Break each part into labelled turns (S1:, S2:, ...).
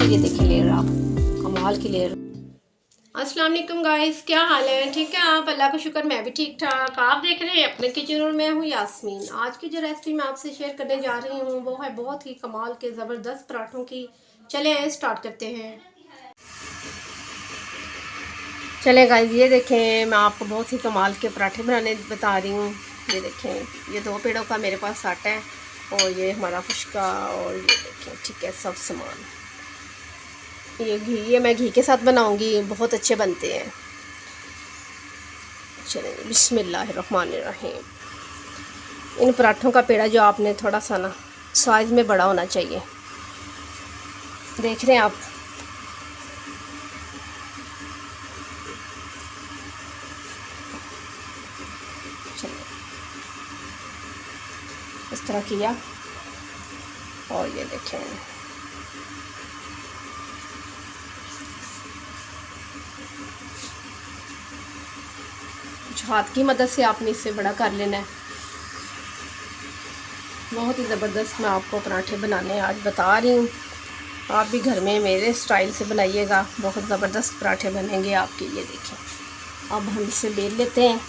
S1: ये देखिए लेयर, आप कमाल की लेयर। अस्सलाम वालेकुम गाइस, क्या हाल है? ठीक है आप? अल्लाह का शुक्र, मैं भी ठीक ठाक। आप देख रहे हैं अपने किचन और मैं हूँ यास्मीन। आज की जो रेसिपी मैं आपसे शेयर करने जा रही हूँ वो है बहुत ही कमाल के ज़बरदस्त पराठों की। चले स्टार्ट करते हैं। चले गाइस, ये देखें मैं आपको बहुत ही कमाल के पराठे बनाने बता रही हूँ। ये देखें, ये 2 पेड़ों का मेरे पास आटा है और ये हमारा खुश्का, और ये देखें ठीक है सब सामान। ये घी, ये मैं घी के साथ बनाऊंगी, बहुत अच्छे बनते हैं। चलिए बिस्मिल्लाहिर्रहमानिर्रहीम। इन पराठों का पेड़ा जो आपने थोड़ा सा ना साइज़ में बड़ा होना चाहिए। देख रहे हैं आप? चलिए इस तरह किया और ये देखें हाथ की मदद से आपने इससे बड़ा कर लेना है। बहुत ही ज़बरदस्त मैं आपको पराठे बनाने आज बता रही हूँ। आप भी घर में मेरे स्टाइल से बनाइएगा, बहुत ज़बरदस्त पराठे बनेंगे आपके। ये देखें, अब हम इसे बेल लेते हैं।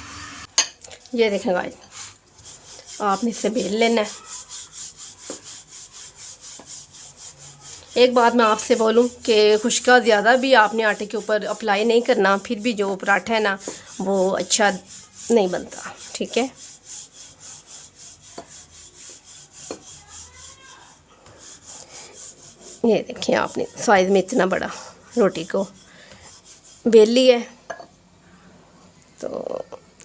S1: ये देखें गाइस, आपने इसे बेल लेना है। एक बात मैं आपसे बोलूं कि खुश्का ज़्यादा भी आपने आटे के ऊपर अप्लाई नहीं करना, फिर भी जो पराठा है ना वो अच्छा नहीं बनता। ठीक है, ये देखिए आपने साइज़ में इतना बड़ा रोटी को बेल लिया है। तो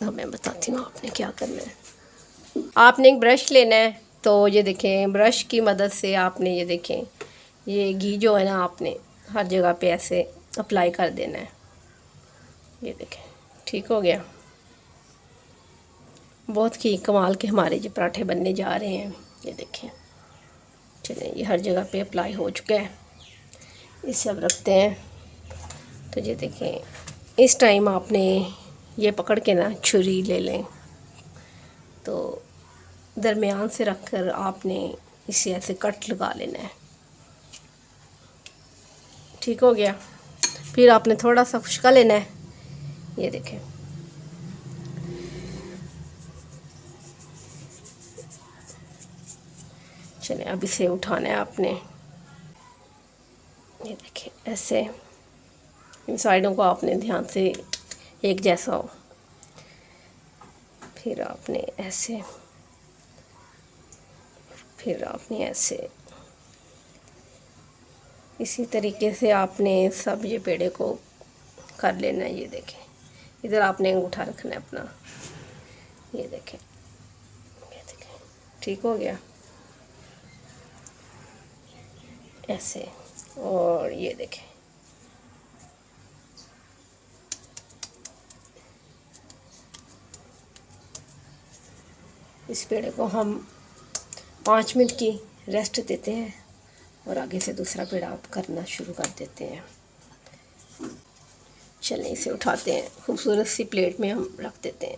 S1: अब मैं बताती हूँ आपने क्या करना है। आपने एक ब्रश लेना है, तो ये देखें ब्रश की मदद से आपने ये देखें ये घी जो है ना आपने हर जगह पे ऐसे अप्लाई कर देना है। ये देखें ठीक हो गया। बहुत ही कमाल के हमारे जो पराठे बनने जा रहे हैं। ये देखें, चलिए ये हर जगह पे अप्लाई हो चुका है। इसे अब रखते हैं। तो ये देखें, इस टाइम आपने ये पकड़ के ना छुरी ले लें, तो दरमियान से रखकर आपने इसे ऐसे कट लगा लेना है। ठीक हो गया। फिर आपने थोड़ा सा खुश्का लेना है। ये देखें, चलिए अब इसे उठाना है आपने। ये देखें ऐसे इन साइडों को आपने ध्यान से एक जैसा हो। फिर आपने ऐसे, फिर आपने ऐसे, इसी तरीके से आपने सब ये पेड़े को कर लेना है। ये देखें, इधर आपने अंगूठा रखना है अपना। ये देखें, ये देखें ठीक हो गया ऐसे। और ये देखें इस पेड़े को हम 5 मिनट की रेस्ट देते हैं और आगे से दूसरा पेड़ा आप करना शुरू कर देते हैं। चलिए इसे उठाते हैं, खूबसूरत सी प्लेट में हम रख देते हैं।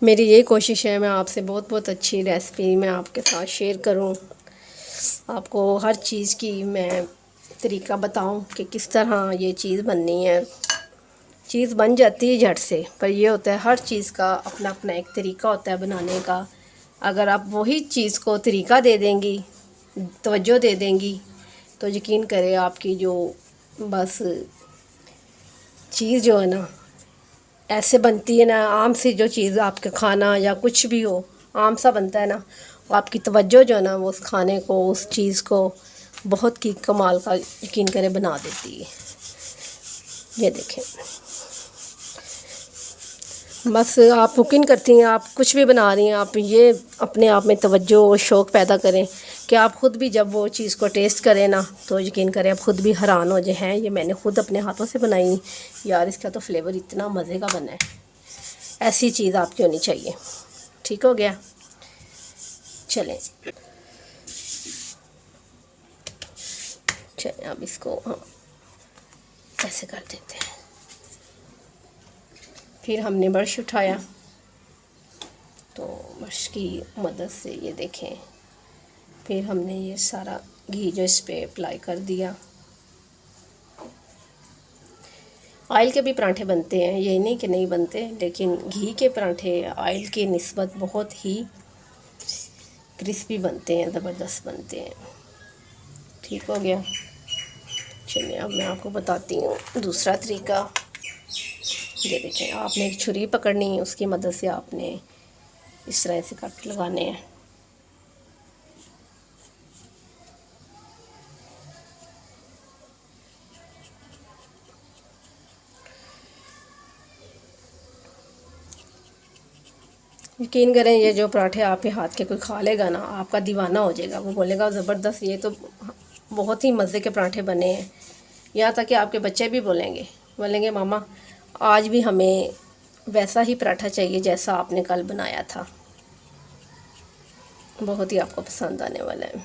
S1: मेरी यही कोशिश है मैं आपसे बहुत बहुत अच्छी रेसिपी मैं आपके साथ शेयर करूं, आपको हर चीज़ की मैं तरीका बताऊं कि किस तरह ये चीज़ बननी है। चीज़ बन जाती है झट से, पर ये होता है हर चीज़ का अपना अपना एक तरीका होता है बनाने का। अगर आप वही चीज़ को तरीका दे देंगी, तवज्जो दे देंगी, तो यकीन करें आपकी जो बस चीज़ जो है ना ऐसे बनती है ना, आम सी जो चीज़ आपके खाना या कुछ भी हो आम सा बनता है ना, वो आपकी तवज्जो जो है ना वो उस खाने को, उस चीज़ को बहुत ही कमाल का यकीन करें बना देती है। ये देखें, बस आप कुकिंग करती हैं, आप कुछ भी बना रही हैं, आप ये अपने आप में तवज्जो और शौक़ पैदा करें कि आप ख़ुद भी जब वो चीज़ को टेस्ट करें ना तो यकीन करें आप ख़ुद भी हैरान हो जाए, हैं ये मैंने ख़ुद अपने हाथों से बनाई यार, इसका तो फ्लेवर इतना मज़े का बना है। ऐसी चीज़ आपकी होनी चाहिए। ठीक हो गया। चलें चलें अब इसको हम ऐसे कर देते हैं। फिर हमने ब्रश उठाया तो ब्रश की मदद से ये देखें, फिर हमने ये सारा घी जो इस पे अप्लाई कर दिया। ऑयल के भी पराठे बनते हैं, ये नहीं कि नहीं बनते, लेकिन घी के पराठे ऑयल की निस्बत बहुत ही क्रिस्पी बनते हैं, ज़बरदस्त बनते हैं। ठीक हो गया। चलिए अब मैं आपको बताती हूँ दूसरा तरीका। ये देखें, आपने एक छुरी पकड़नी है, उसकी मदद से आपने इस तरह से कट लगाने हैं। यकीन करें, ये जो पराठे आपके हाथ के कोई खा लेगा ना, आपका दीवाना हो जाएगा। वो बोलेगा ज़बरदस्त, ये तो बहुत ही मज़े के पराठे बने हैं। यहाँ तक कि आपके बच्चे भी बोलेंगे मामा आज भी हमें वैसा ही पराठा चाहिए जैसा आपने कल बनाया था। बहुत ही आपको पसंद आने वाला है।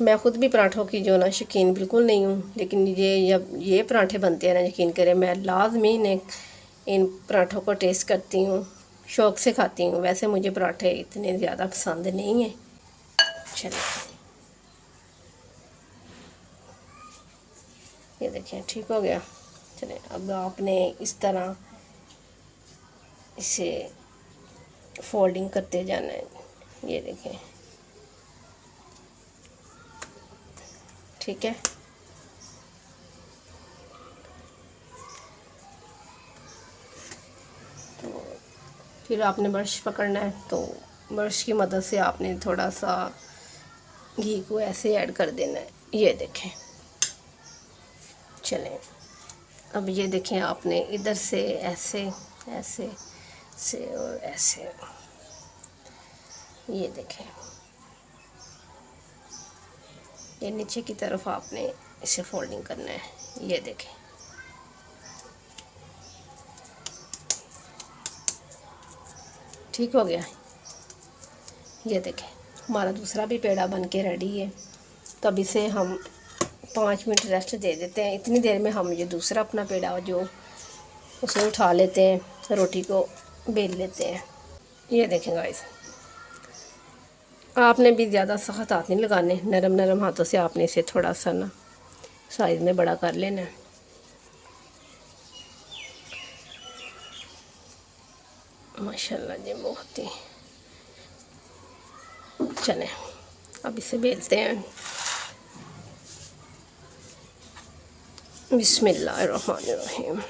S1: मैं ख़ुद भी पराठों की जो ना शौकीन बिल्कुल नहीं हूँ, लेकिन जब ये पराठे बनते हैं ना, यकीन करें मैं लाजमी ने इन पराठों को टेस्ट करती हूँ, शौक़ से खाती हूँ। वैसे मुझे पराठे इतने ज़्यादा पसंद नहीं हैं। चलिए ये देखें, ठीक हो गया। चलिए अब आपने इस तरह इसे फोल्डिंग करते जाना है। ये देखें, ठीक है। तो फिर आपने ब्रश पकड़ना है, तो ब्रश की मदद से आपने थोड़ा सा घी को ऐसे ऐड कर देना है। ये देखें। चलें अब ये देखें, आपने इधर से ऐसे ऐसे से और ऐसे, ये देखें, ये नीचे की तरफ आपने इसे फोल्डिंग करना है। ये देखें, ठीक हो गया। ये देखें, हमारा दूसरा भी पेड़ा बन के रेडी है। तब इसे हम 5 मिनट रेस्ट दे देते हैं। इतनी देर में हम ये दूसरा अपना पेड़ा जो उसे उठा लेते हैं, रोटी को बेल लेते हैं। ये देखें गाइस, आपने भी ज़्यादा सख्त हाथ नहीं लगाने, नरम नरम हाथों से आपने इसे थोड़ा सा ना साइज़ में बड़ा कर लेना है। माशाल्लाह जी, बहुत ही। चलें अब इसे बेलते हैं। बिस्मिल्लाहिर्रहमानिर्रहीम।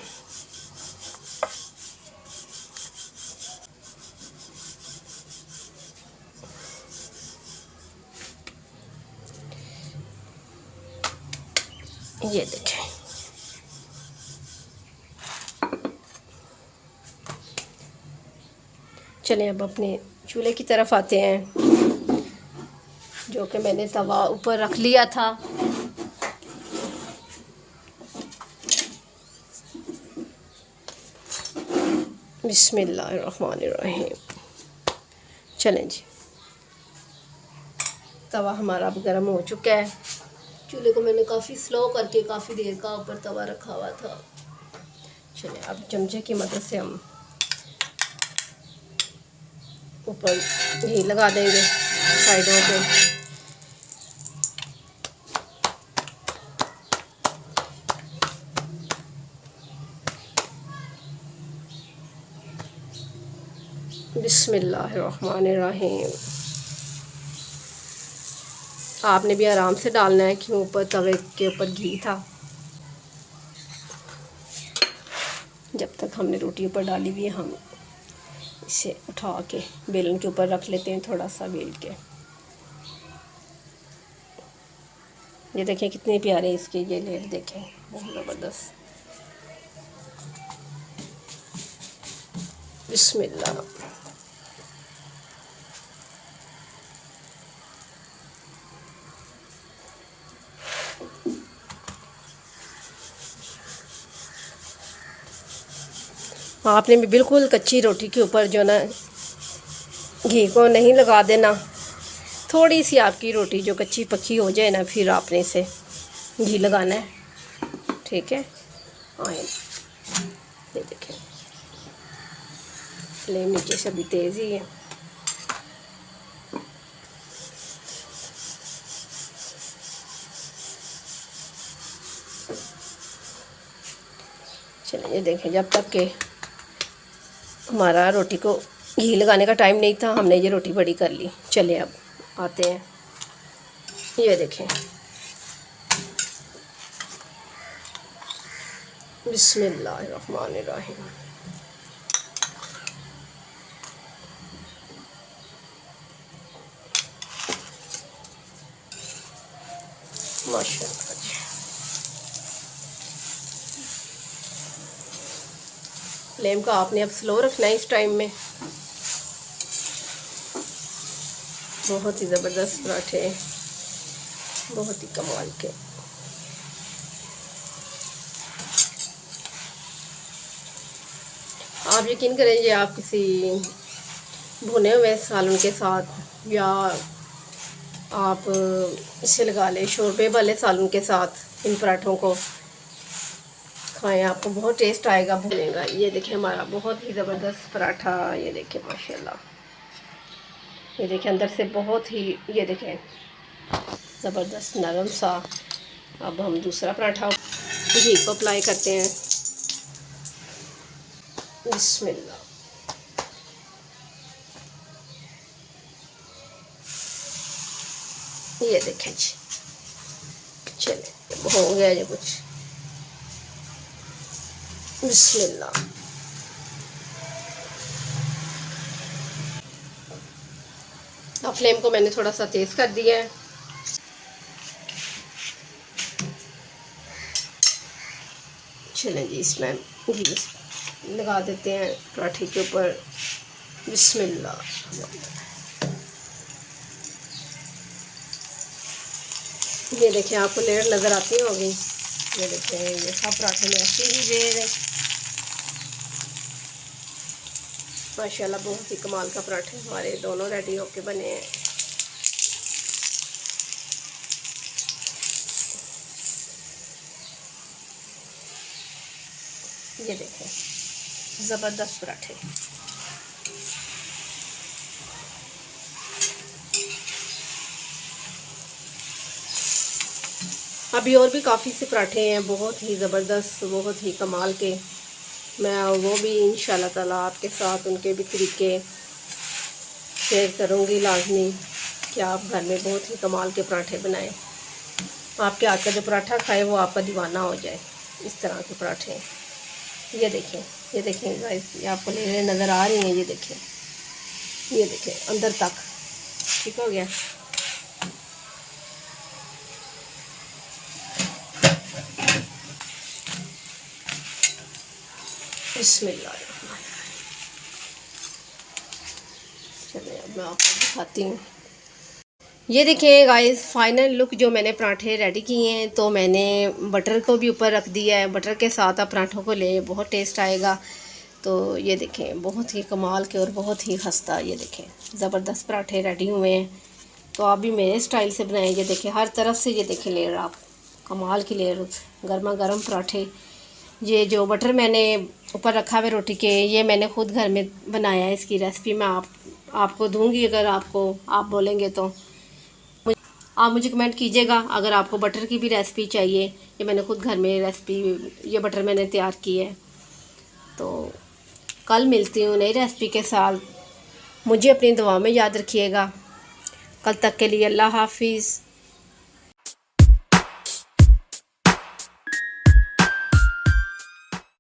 S1: ये देखें, चलें अब अपने चूल्हे की तरफ आते हैं, जो कि मैंने तवा ऊपर रख लिया था। बिस्मिल्लाहिर्रहमानिर्रहीम। चलें जी, तवा हमारा अब गर्म हो चुका है। चूल्हे को मैंने काफ़ी स्लो करके काफ़ी देर का ऊपर तवा रखा हुआ था। चलिए अब चमचे की मदद से हम ऊपर घी लगा देंगे साइडों पे। बिस्मिल्लाहिर्रहमानिर्रहीम। आपने भी आराम से डालना है, क्यों ऊपर तवे के ऊपर घी था। जब तक हमने रोटी ऊपर डाली हुई है, हम इसे उठा के बेलन के ऊपर रख लेते हैं, थोड़ा सा बेल के। ये देखें कितने प्यारे इसके ये लेयर देखें, बहुत ज़बरदस्त। बिस्मिल्लाह। आपने भी बिल्कुल कच्ची रोटी के ऊपर जो ना घी को नहीं लगा देना। थोड़ी सी आपकी रोटी जो कच्ची पक्की हो जाए ना, फिर आपने इसे घी लगाना है, ठीक है। आए। ये देखें फ्लेम नीचे से भी तेज़ ही है। चलिए ये देखें, जब तक के हमारा रोटी को घी लगाने का टाइम नहीं था, हमने ये रोटी बड़ी कर ली। चलिए अब आते हैं, ये देखें बिस्मिल्लाहिर्रहमानिर्रहीम। माशाअल्लाह जी। फ्लेम का आपने अब स्लो रखना है इस टाइम में। बहुत ही ज़बरदस्त पराठे, बहुत ही कमाल के। आप यकीन करेंगे, आप किसी भुने हुए सालन के साथ या आप इसे लगा लें शोरबे वाले सालन के साथ इन पराठों को खाएं, आपको बहुत टेस्ट आएगा, भुनेगा। ये देखें हमारा बहुत ही ज़बरदस्त पराठा, ये देखें माशाल्लाह, ये देखें अंदर से बहुत ही, ये देखें ज़बरदस्त नरम सा। अब हम दूसरा पराठा घी को अप्लाई करते हैं। बिस्मिल्लाह। ये देखें जी, चले हो गया ये कुछ। बिस्मिल्लाह। अब फ्लेम को मैंने थोड़ा सा तेज़ कर दिया है। चलें जी, इसमें घी लगा देते हैं पराठे के ऊपर। बिस्मिल्लाह। ये देखें, आपको लेयर नज़र आती होगी। ये देखें, ये सब पराठे में ऐसे ही लेयर है। माशाल्लाह बहुत ही कमाल का पराठे हमारे दोनों रेडी होके बने हैं। ये देखें ज़बरदस्त पराठे। अभी और भी काफ़ी से पराठे हैं, बहुत ही ज़बरदस्त, बहुत ही कमाल के। मैं वो भी इंशाल्लाह ताला आपके साथ उनके भी तरीके शेयर करूँगी लाजमी, कि आप घर में बहुत ही कमाल के पराठे बनाएं। आपके हाथ का जो पराठा खाए वो आपका दीवाना हो जाए। इस तरह के पराठे ये देखें, ये देखें गाइस, ये आपको लेयरें नज़र आ रही हैं। ये देखें, ये देखें अंदर तक ठीक हो गया। बिस्मिल्लाह। चलिए अब मैं आपको दिखाती हूँ। ये देखिए गाइस, फाइनल लुक जो मैंने पराठे रेडी किए हैं। तो मैंने बटर को भी ऊपर रख दिया है। बटर के साथ आप पराठों को ले, बहुत टेस्ट आएगा। तो ये देखें बहुत ही कमाल के और बहुत ही खस्ता, ये देखें ज़बरदस्त पराठे रेडी हुए हैं। तो आप भी मेरे स्टाइल से बनाएं। ये देखें हर तरफ से, ये देखें लेयर, आप कमाल की लेयर, गर्मा गर्म पराठे। ये जो बटर मैंने ऊपर रखा हुआ रोटी के, ये मैंने ख़ुद घर में बनाया है। इसकी रेसिपी मैं आपको दूंगी, अगर आप बोलेंगे तो आप मुझे कमेंट कीजिएगा। अगर आपको बटर की भी रेसिपी चाहिए, ये मैंने खुद घर में रेसिपी, ये बटर मैंने तैयार की है। तो कल मिलती हूँ नई रेसिपी के साथ। मुझे अपनी दुआ में याद रखिएगा। कल तक के लिए अल्लाह हाफिज़।